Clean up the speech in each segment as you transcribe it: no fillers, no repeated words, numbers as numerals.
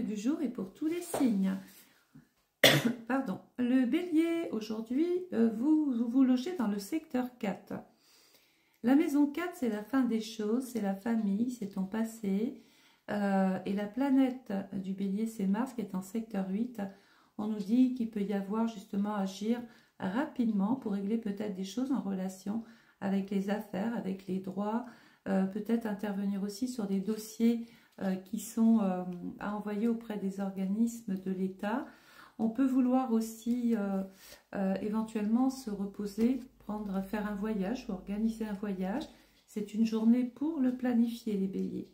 du jour est pour tous les signes. Pardon. Le bélier, aujourd'hui, vous logez dans le secteur 4. La maison 4, c'est la fin des choses, c'est la famille, c'est ton passé. Et la planète du bélier, c'est Mars qui est en secteur 8. On nous dit qu'il peut y avoir justement agir rapidement pour régler peut-être des choses en relation avec les affaires, avec les droits, peut-être intervenir aussi sur des dossiers qui sont à envoyer auprès des organismes de l'État. On peut vouloir aussi éventuellement se reposer, faire un voyage ou organiser un voyage. C'est une journée pour le planifier, les béliers.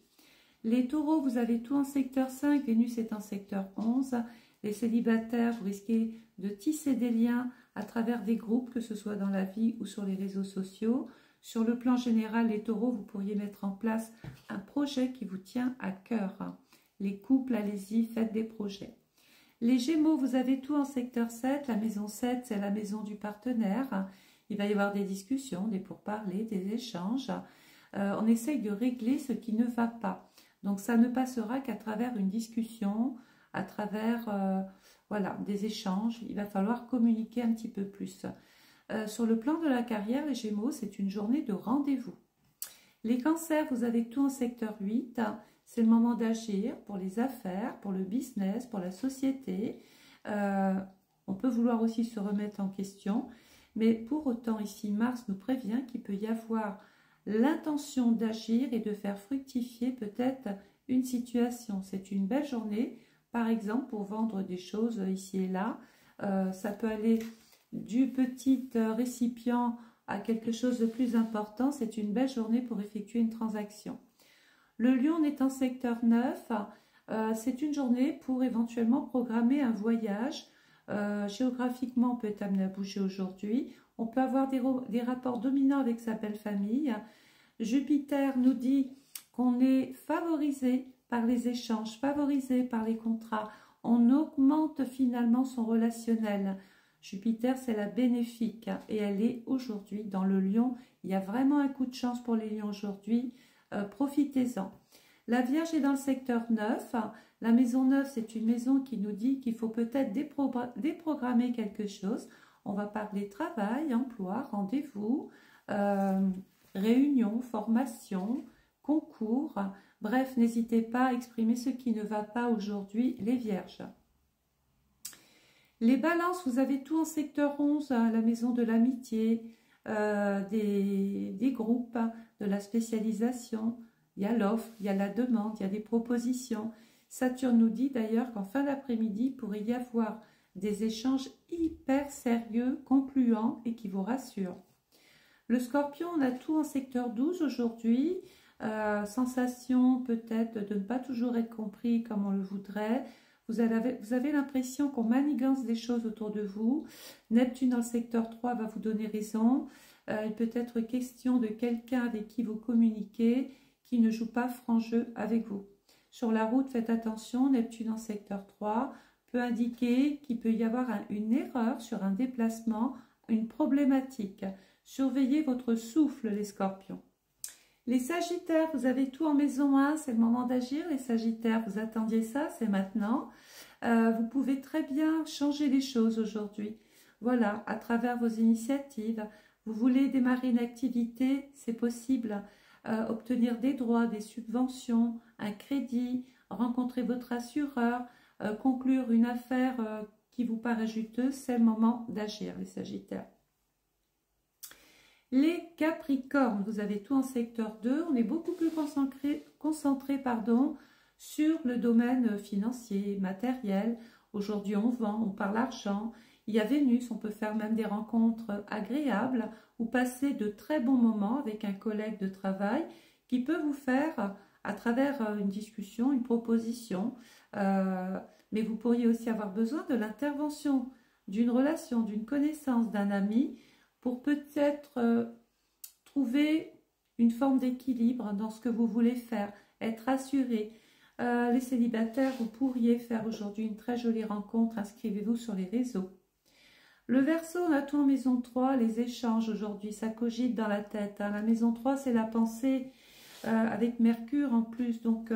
Les taureaux, vous avez tout en secteur 5, Vénus est en secteur 11. Les célibataires, vous risquez de tisser des liens à travers des groupes, que ce soit dans la vie ou sur les réseaux sociaux. Sur le plan général, les taureaux, vous pourriez mettre en place un projet qui vous tient à cœur. Les couples, allez-y, faites des projets. Les gémeaux, vous avez tout en secteur 7. La maison 7, c'est la maison du partenaire. Il va y avoir des discussions, des pourparlers, des échanges. On essaye de régler ce qui ne va pas. Donc, ça ne passera qu'à travers une discussion, à travers voilà, des échanges. Il va falloir communiquer un petit peu plus. Sur le plan de la carrière, les Gémeaux, c'est une journée de rendez-vous. Les cancers, vous avez tout en secteur 8. C'est le moment d'agir pour les affaires, pour le business, pour la société. On peut vouloir aussi se remettre en question. Mais pour autant, ici, Mars nous prévient qu'il peut y avoir l'intention d'agir et de faire fructifier peut-être une situation. C'est une belle journée, par exemple, pour vendre des choses ici et là. Ça peut aller du petit récipient à quelque chose de plus important. C'est une belle journée pour effectuer une transaction. Le lion est en secteur 9. C'est une journée pour éventuellement programmer un voyage. Géographiquement, on peut être amené à bouger aujourd'hui. On peut avoir des rapports dominants avec sa belle famille. Jupiter nous dit qu'on est favorisé par les échanges, favorisé par les contrats. On augmente finalement son relationnel. Jupiter, c'est la bénéfique et elle est aujourd'hui dans le lion. Il y a vraiment un coup de chance pour les lions aujourd'hui. Profitez-en. La Vierge est dans le secteur 9. La maison 9, c'est une maison qui nous dit qu'il faut peut-être déprogrammer quelque chose. On va parler travail, emploi, rendez-vous, réunion, formation, concours. Bref, n'hésitez pas à exprimer ce qui ne va pas aujourd'hui, les Vierges. Les Balances, vous avez tout en secteur 11, la maison de l'amitié, des groupes, de la spécialisation. Il y a l'offre, il y a la demande, il y a des propositions. Saturne nous dit d'ailleurs qu'en fin d'après-midi, il pourrait y avoir des échanges hyper sérieux, concluants et qui vous rassurent. Le Scorpion, on a tout en secteur 12 aujourd'hui. Sensation peut-être de ne pas toujours être compris comme on le voudrait. Vous avez l'impression qu'on manigance des choses autour de vous. Neptune dans le secteur 3 va vous donner raison. Il peut être question de quelqu'un avec qui vous communiquez qui ne joue pas franc jeu avec vous. Sur la route, faites attention, Neptune en secteur 3 peut indiquer qu'il peut y avoir une erreur sur un déplacement, une problématique. Surveillez votre souffle, les Scorpions. Les Sagittaires, vous avez tout en maison 1, c'est le moment d'agir. Les Sagittaires, vous attendiez ça, c'est maintenant. Vous pouvez très bien changer les choses aujourd'hui. Voilà, à travers vos initiatives. Vous voulez démarrer une activité, c'est possible. Obtenir des droits, des subventions, un crédit, rencontrer votre assureur, conclure une affaire qui vous paraît juteuse, c'est le moment d'agir, les Sagittaires. Les Capricornes, vous avez tout en secteur 2, on est beaucoup plus concentré sur le domaine financier, matériel. Aujourd'hui, on vend, on parle argent. Il y a Vénus, on peut faire même des rencontres agréables ou passer de très bons moments avec un collègue de travail qui peut vous faire, à travers une discussion, une proposition. Mais vous pourriez aussi avoir besoin de l'intervention d'une relation, d'une connaissance, d'un ami pour peut-être trouver une forme d'équilibre dans ce que vous voulez faire, être assuré. Les célibataires, vous pourriez faire aujourd'hui une très jolie rencontre, inscrivez-vous sur les réseaux. Le Verseau, on a tout en maison 3, les échanges aujourd'hui, ça cogite dans la tête. Hein. La maison 3, c'est la pensée, avec Mercure en plus. Donc,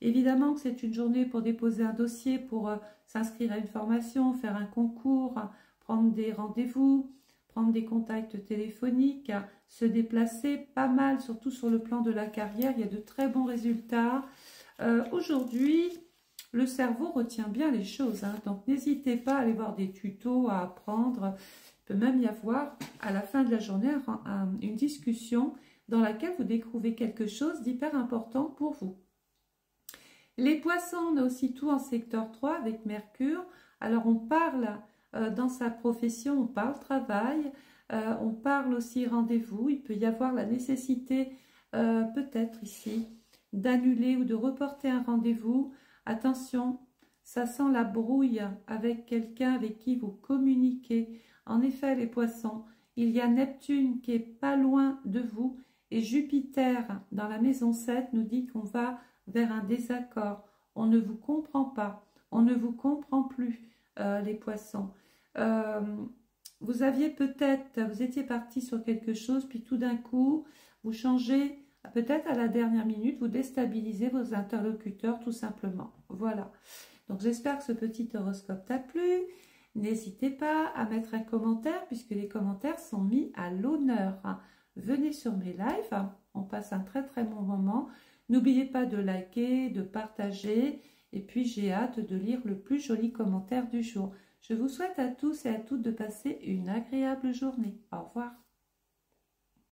évidemment que c'est une journée pour déposer un dossier, pour s'inscrire à une formation, faire un concours, prendre des rendez-vous, prendre des contacts téléphoniques, se déplacer pas mal, surtout sur le plan de la carrière. Il y a de très bons résultats. Aujourd'hui, le cerveau retient bien les choses, hein, donc n'hésitez pas à aller voir des tutos, à apprendre. Il peut même y avoir à la fin de la journée une discussion dans laquelle vous découvrez quelque chose d'hyper important pour vous. Les poissons, on a aussi tout en secteur 3 avec Mercure. Alors on parle dans sa profession, on parle travail, on parle aussi rendez-vous. Il peut y avoir la nécessité peut-être ici d'annuler ou de reporter un rendez-vous. Attention, ça sent la brouille avec quelqu'un avec qui vous communiquez. En effet, les poissons, il y a Neptune qui est pas loin de vous et Jupiter dans la maison 7 nous dit qu'on va vers un désaccord. On ne vous comprend pas, on ne vous comprend plus, les poissons. Vous aviez peut-être, vous étiez parti sur quelque chose, puis tout d'un coup, vous changez. Peut-être à la dernière minute, vous déstabilisez vos interlocuteurs tout simplement. Voilà. Donc j'espère que ce petit horoscope t'a plu. N'hésitez pas à mettre un commentaire puisque les commentaires sont mis à l'honneur. Venez sur mes lives, on passe un très très bon moment. N'oubliez pas de liker, de partager et puis j'ai hâte de lire le plus joli commentaire du jour. Je vous souhaite à tous et à toutes de passer une agréable journée. Au revoir.